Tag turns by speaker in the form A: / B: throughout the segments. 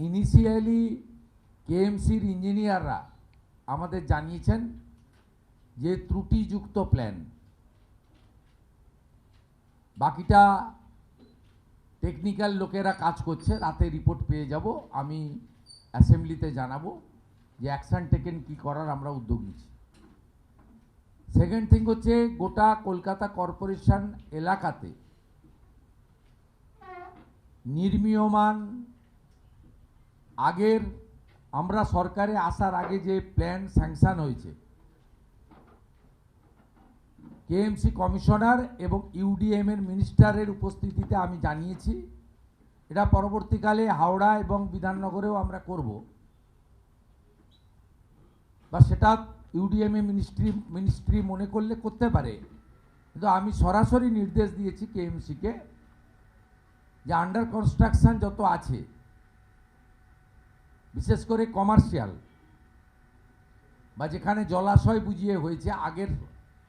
A: Initially কেএমসির ইঞ্জিনিয়াররা আমাদের জানিয়েছেন যে ত্রুটিযুক্ত প্ল্যান, বাকিটা টেকনিক্যাল লোকেরা কাজ করছে, রাতে রিপোর্ট পেয়ে যাব, আমি অ্যাসেম্বলিতে জানাবো যে অ্যাকশন টেকেন কি করার আমরা উদ্যোগ নিচ্ছি। সেকেন্ড থিং হচ্ছে গোটা কলকাতা কর্পোরেশন এলাকাতে নির্মীয়মান আগের আমরা সরকারে আসার আগে যে প্ল্যান স্যাংশন হয়েছে, কেএমসি কমিশনার এবং ইউডিএম এর মিনিস্টারের উপস্থিতিতে আমি জানিয়েছি, এটা পরবর্তীকালে হাওড়া এবং বিধাননগরেও আমরা করব, বা সেটা ইউডিএম এ মিনিস্ট্রি মনে করলে করতে পারে, কিন্তু আমি সরাসরি নির্দেশ দিয়েছি কেএমসিকে যে আন্ডার কনস্ট্রাকশন যত আছে, বিশেষ করে কমার্শিয়াল বা যেখানে জলাশয় বুঝিয়ে হয়েছে, আগের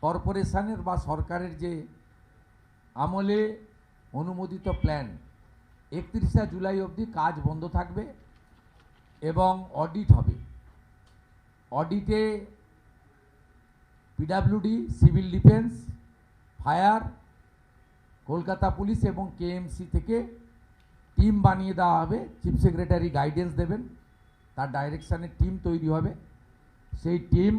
A: কর্পোরেশনের বা সরকারের যে আমলে অনুমোদিত প্ল্যান 31শে জুলাই অবধি কাজ বন্ধ থাকবে এবং অডিট হবে। অডিটে PWD, civil defence, fire, Kolkata police এবং কেএমসি থেকে টিম বানিয়ে দেওয়া হবে। চিফ সেক্রেটারি গাইডেন্স দেবেন, তার ডাইরেকশানে টিম তৈরি হবে। সেই team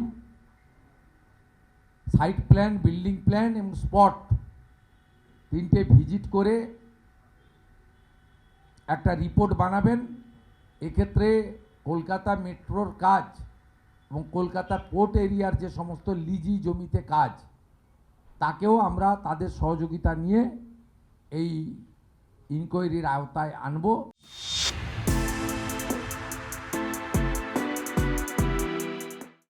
A: site plan, building plan এবং স্পট তিনটে ভিজিট করে একটা রিপোর্ট বানাবেন। এক্ষেত্রে কলকাতা মেট্রোর কাজ এবং কলকাতা পোর্ট এরিয়ার যে সমস্ত লিজি জমিতে কাজ, তাকেও আমরা তাদের সহযোগিতা নিয়ে এই ইনকোয়ারির আওতায় আনব।